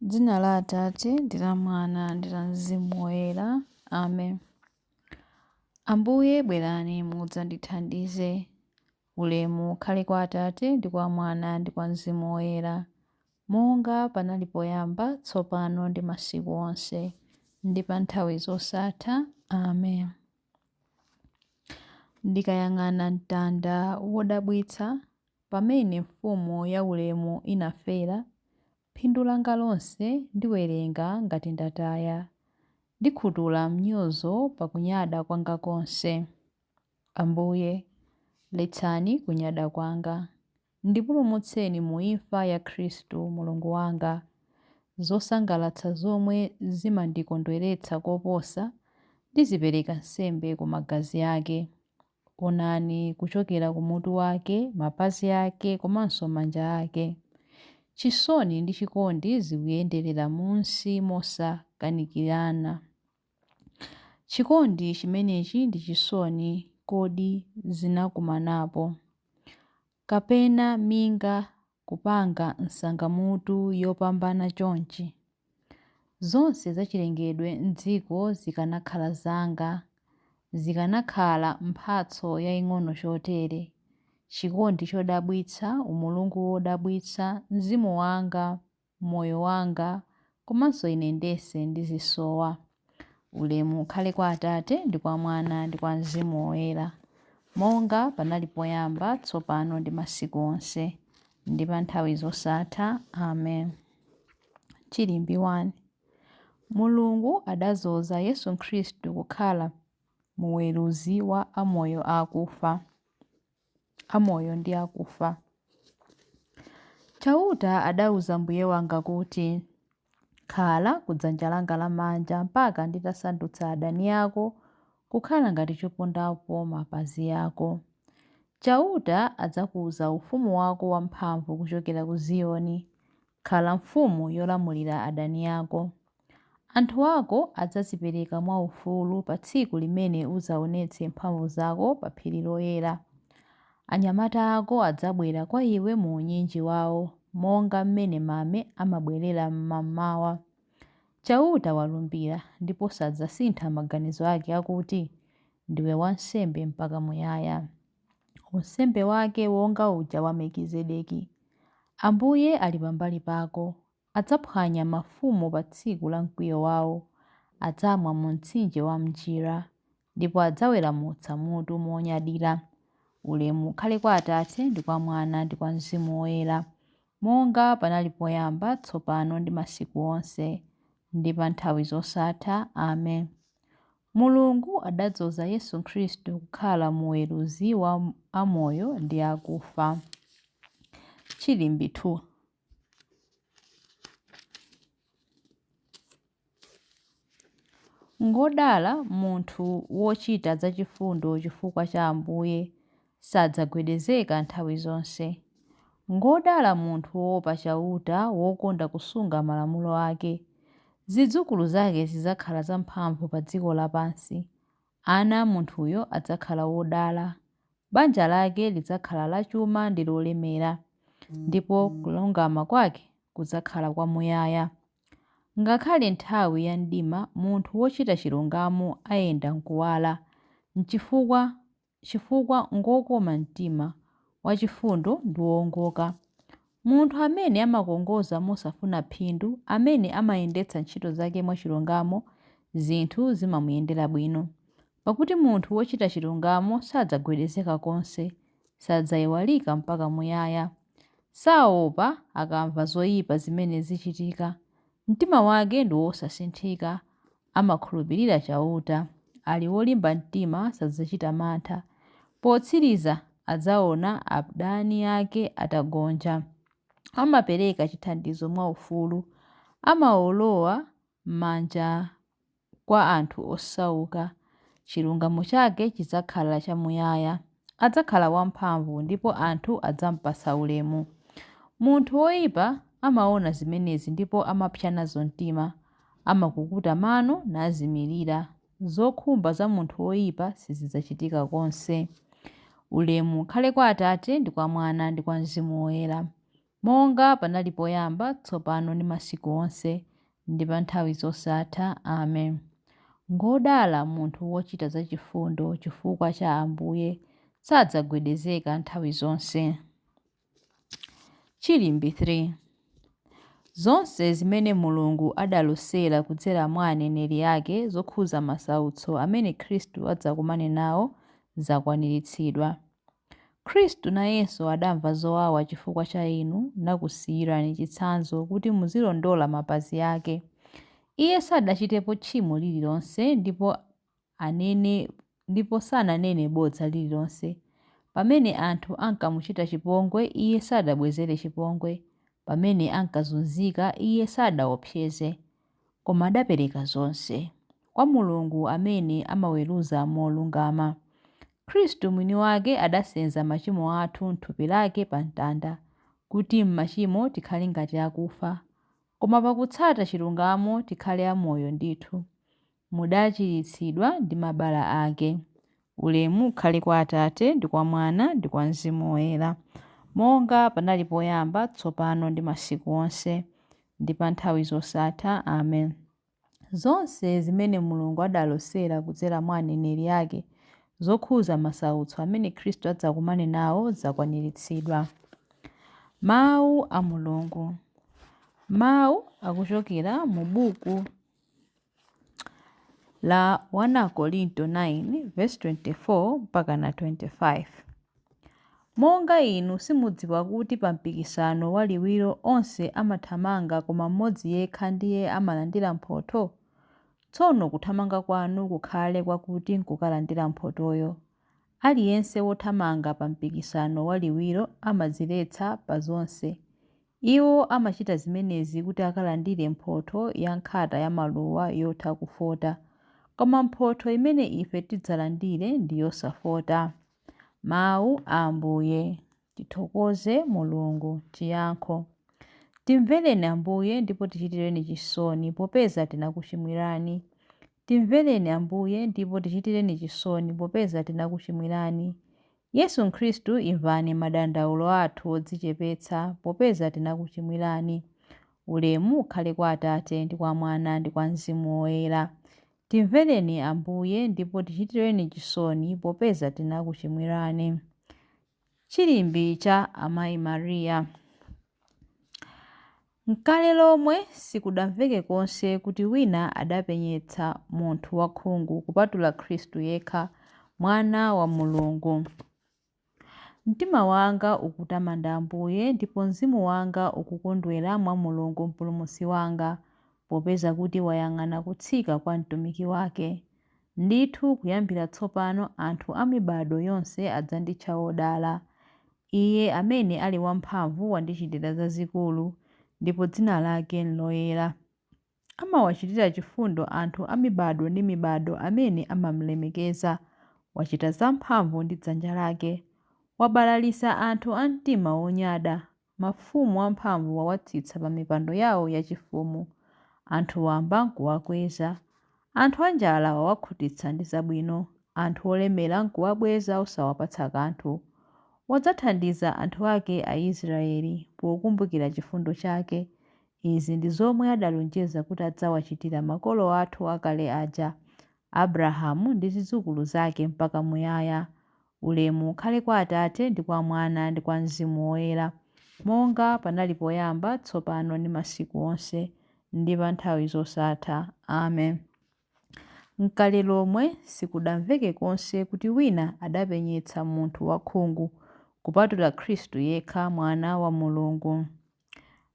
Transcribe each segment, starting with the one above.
Dzina la Atate ndi la Mwana ndi la Mzimu Woyera. Amen. Ambuye bwerani mudzandithandize. Ulemu ukhale kwa Atate ndi kwa Mwana ndi kwa Mzimu Woyera, monga panali poyamba, tsopano ndi masiku onse, ndi pa nthawi zosatha. Amen. Ndikayang'ana mtanda wodabwitsa pamene mfumu ya ulemu inafera, phindu langa lonse ndiwerenga ngati ndataya, ndikhutula mnyozo pakunyada kwanga konse. Ambuye, letsani kunyada kwanga, ndipulumutseni mu imfa ya Khristu Mulungu wanga. Zosangalatsa zomwe zimandikondweretsa koposa ndizipereka nsembe ku magazi ake. Onani kuchokera kumutu wake, mapazi ake komanso manja ake. Chisoni ndi chikondi zikuyenderera munsi mosakanikirana. Chikondi chimenechi ndi chisoni kodi zinakumanapo, kapena minga kupanga nsangamutu yopambana chonchi. Zonse zachilengedwe m'dziko zikanakhala zanga, zikanakhala mphatso yaying'ono chotere. Chikondi chodabwitsa, umulungu wodabwitsa, mzimu wanga, moyo wanga, komanso ine ndese ndizisowa. Ulemu ukhale kwa Atate ndi kwa Mwana ndi kwa Mzimu Woyera, monga panali poyamba, tsopano ndi masiku onse, ndi pa nthawi zosatha. Amen. Chilimbi 1. Mulungu adadzoza Yesu Khristu kukhala muweruzi wa amoyo ndi akufa. Chauta adawuza mbuye wanga kuti, khala kudzanja langa lamanja mpaka nditasandutsa adani ako kukhala ngati chopondapo mapazi ako. Chauta adzakuza ufumu wako wamphamvu kuchokera ku Ziyoni. Khala mfumu yolamulira adani ako. Anthu ako adzazipereka mwaufulu pa tsiku limene udzaonetse mphamvu zako pa phiri loyera. Anyamata ako adzabwera kwa iwe mu unyinji wawo, monga mmene mame amabwerera mmamawa. Chauta walumbira ndipo sadzasintha maganizo ake akuti, ndiwe wansembe mpaka muyaya, unsembe wake wonga uja wa Melikizedeki. Ambuye ali pambali pako, adzaphwanya mafumu pa tsiku la mkwiyo wawo, adzamwa mu mtsinje wa mchira, ndipo adzaweramutsa mutu monyadira. Ulemu ukhale kwa Atate ndi kwa Mwana ndi kwa Mzimu Woyera, monga panali poyamba, tsopano ndi masiku onse, ndi pa nthawi zosatha. Amen. Mulungu adadzoza Yesu Khristu kukhala muweruzi wa amoyo ndi akufa. Chilimbi 2. Ngodala munthu wochita zachifundo chifukwa cha Ambuye, sadzagwedezeka nthawi zonse. Ngodala munthu woopa chauta, wokonda kusunga malamulo ake. Zidzukulu zake zidzakhala zamphamvu pa dziko lapansi. Ana a munthuyo adzakhala wodala. Banja lake lidzakhala lachuma ndi lolemera, ndipo kulungama kwake kudzakhala kwamuyaya. Ngakhale nthawi ya mdima, munthu wochita chilungamo ayenda mkuwala, chifukwa ngokoma mtima wachifundo ndi wowongoka. Munthu amene amakongoza mosafuna phindu, amene amayendetsa ntchito zake mwachilungamo, zinthu zimamuyendera bwino. Pakuti munthu wochita chilungamo sadzagwedezeka konse, sadzayiwalika mpaka muyaya. Saopa akamva zoyipa zimene zichitika. Mtima wake ndi wosasinthika, amakhulupirira chauta. Ali wolimba mtima, sadzachita mantha. Potsiriza adzaona adani ake atagonja. Amapereka chithandizo mwaufulu, amawolowa m'manja kwa anthu osauka. Chilungamo chake chidzakhala chamuyaya. Adzakhala wamphamvu ndipo anthu adzamupatsa ulemu. Munthu woyipa amaona zimenezi ndipo amapsa nazo mtima, amakukuta mano nazimirira. Zokhumba za munthu woyipa sizidzachitika konse. Ulemu ukhale kwa Atate ndi kwa Mwana ndi kwa Mzimu Woyera, monga panali poyamba, tsopano ndi masiku onse, ndi pa nthawi zosatha. Amen. Ngodala munthu wochita zachifundo, chifukwa cha Ambuye sadzagwedezeka nthawi zonse. Chilimbi 3. Zonse zimene Mulungu adalosera kudzera mwa aneneri ake zokhuza masautso amene Khristu adzakumane nawo zakwaniritsidwa. Khristu nayenso adamva zowawa chifukwa cha inu, nakusiyirani chitsanzo kuti muzilondola mapazi ake. Iye sadachitepo tchimo lililonse ndipo sananene bodza lililonse. Pamene anthu ankamuchita chipongwe, iye sadabwezere chipongwe. Pamene ankazunzika, iye sadaopseze, koma adapereka zonse kwa Mulungu amene amaweruza molungama. Khristu mwini wake adasenza machimo athu m'thupi lake pa mtanda, kuti m'machimo tikhale ngati akufa, koma pakutsata chilungamo tikhale amoyo ndithu. Mudachiritsidwa ndi mabala ake. Ulemu ukhale kwa Atate ndi kwa Mwana ndi kwa Mzimu Woyera, monga panali poyamba, tsopano ndi masiku onse, ndi pa nthawi zosatha. Amen. Zonse zimene Mulungu adalosera kudzera mwa aneneri ake zokhuza masautso amene Khristu adzakumane nawo zakwaniritsidwa. Mawu a Mulungu. Mawu akuchokera mu buku la 1 Korinto 9 verse 24 mpaka na 25. Monga inu simudziwa kuti pa mpikisano waliwiro onse amathamanga koma mmodzi yekha ndiye amalandira mphotho? Tsono kuthamanga kwanu kukhale kwakuti nkukalandira mphotoyo. Aliyense wothamanga pa mpikisano waliwiro amadziletsa pa zonse. Iwo amachita zimenezi kuti akalandire mphotho ya nkhata ya maluwa yotha kufota, koma mphotho imene ife tidzalandire ndi yosafota. Mawu a Ambuye. Tithokoze Mulungu. Chiyankho. Timvereni Ambuye ndipo tichitireni chisoni popeza tinakuchimwirani. Timvereni Ambuye ndipo tichitireni chisoni popeza tinakuchimwirani. Yesu Khristu, imvani madandaulo athu odzichepetsa popeza tinakuchimwirani. Ulemu ukhale kwa Atate ndi kwa Mwana ndi kwa Mzimu Woyera. Timvereni Ambuye ndipo tichitireni chisoni popeza tinakuchimwirani. Chilimbi cha Amayi Mariya. M'kale lomwe sikudamveke konse kuti wina adapenyetsa munthu wakhungu kupatula Khristu yekha, Mwana wa Mulungu. Mtima wanga ukutamanda Ambuye ndipo mzimu wanga ukukondwera mwa Mulungu Mpulumutsi wanga, popeza kuti wayang'ana kutsika kwa mtumiki wake. Ndithu kuyambira tsopano anthu a mibado yonse adzanditcha wodala. Iye amene ali wamphamvu wandichitira zazikulu, ndipo dzina lake nloyera. Amawachitira chifundo anthu a mibado ndi mibado amene amamulemekeza. Wachita zamphamvu ndi dzanja lake. Wabalalisa anthu a mtima wonyada. Mafumu amphamvu wawatsitsa pa mipando yawo yachifumu. Anthu wamba nkuwakweza. Anthu anjala wawakhutitsa ndi zabwino. Anthu olemera nkuwabweza osawapatsa kanthu. Wadzathandiza anthu ake Aisraeli pokumbukira chifundo chake. Izi ndi zomwe adalonjeza kuti adzawachitira makolo athu akale aja, Abrahamu ndi zidzukulu zake mpaka muyaya. Ulemu ukhale kwa Atate ndi kwa Mwana ndi kwa Mzimu Woyera, monga panali poyamba, tsopano ndi masiku onse, ndi pa nthawi zosatha. Amen. M'kale lomwe sikudamveke konse kuti wina adapenyetsa munthu wakhungu kupatula Khristu yekha, Mwana wa Mulungu.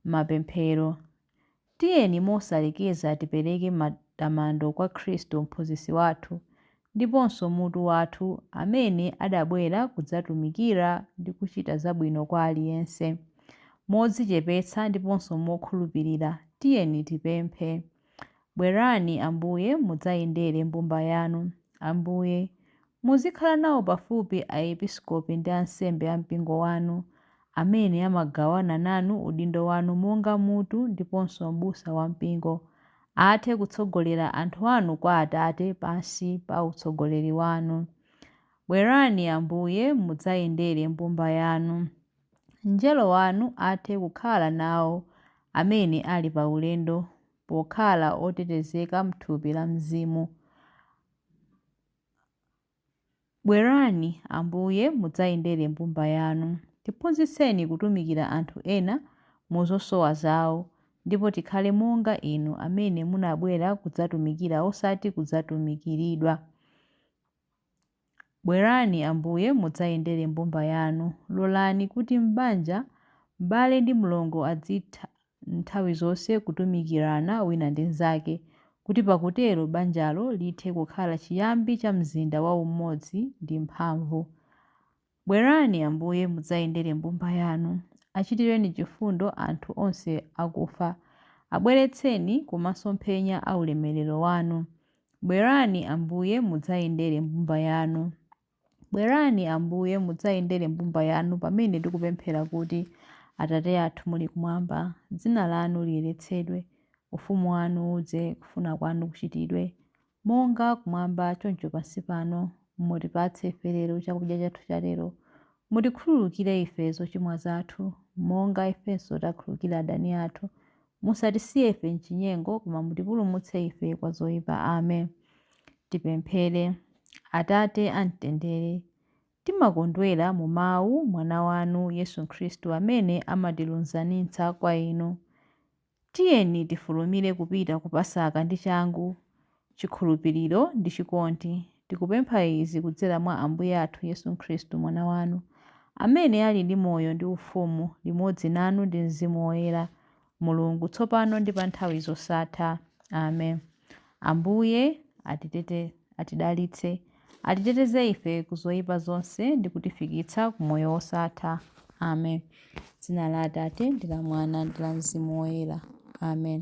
Mapemphero. Tiyeni mosalekeza tipereke matamando kwa Khristu mphunzitsi wathu ndiponso mutu wathu, amene adabwera kudzatumikira ndi kuchita zabwino kwa aliyense. Modzichepetsa ndiponso mokhulupirira tiyeni tipemphe. Bwerani Ambuye mudzayendere mbumba yanu. Ambuye muzikhala nawo pafupi aepiskopi ndi ansembe a mpingo wanu, amene amagawana nanu udindo wanu monga mutu ndiponso m'busa wa mpingo, athe kutsogolera anthu anu kwa Atate pansi pa utsogoleri wanu. Bwerani Ambuye mudzayendere mbumba yanu. mngelo wanu athe kukhala nawo amene ali pa ulendo, pokhala otetezeka m'thupi la mzimu. Bwerani Ambuye mudzayendere mbumba yanu. Tiphunzitseni kutumikira anthu ena mu zosowa zawo, ndipo tikhale monga inu amene munabwera kudzatumikira osati kudzatumikiridwa. Bwerani Ambuye mudzayendere mbumba yanu. Lolani kuti m'banja m'bale ndi mlongo adzitha nthawi zonse kutumikirana wina ndi mnzake, kuti pakutero banjalo lithe kukhala chiyambi cha mzinda wa umodzi ndi mphamvu. Bwerani Ambuye mudzayendere mbumba yanu. Achitireni chifundo anthu onse akufa. Abweretseni ku masomphenya a ulemerero wanu. Bwerani Ambuye mudzayendere mbumba yanu. Bwerani Ambuye mudzayendere mbumba yanu pamene tikupemphera kuti: Atate athu muli kumwamba, dzina lanu liyeretsedwe, ufumu wanu udze, kufuna kwanu kuchitidwe monga kumwamba choncho pansi pano. Mutipatse ife lero chakudya chathu cha lero. Mutikhululukire ife zochimwa zathu, monga ifenso takhululukira adani athu. Musatisiye ife m'chinyengo, koma mutipulumutse ife kwa zoyipa. Amen. Tipemphere. Atate amtendere, timakondwera mu mawu mwana wanu Yesu Khristu amene amatilunzamitsa kwa inu. Tiyeni tifulumire kupita ku Pasaka ndi changu, chikhulupiriro ndi chikondi. Tikupempha izi kudzera mwa Ambuye athu Yesu Khristu mwana wanu, amene ali ndi moyo ndi ufumu limodzi nanu ndi Mzimu Woyera, Mulungu tsopano ndi pa nthawi zosatha. Amen. Ambuye atidalitse, atiteteze ife ku zoyipa zonse ndi kutifikitsa ku moyo wosatha. Amen. Dzina la Atate ndi la Mwana ndi la Mzimu Woyera. Amen.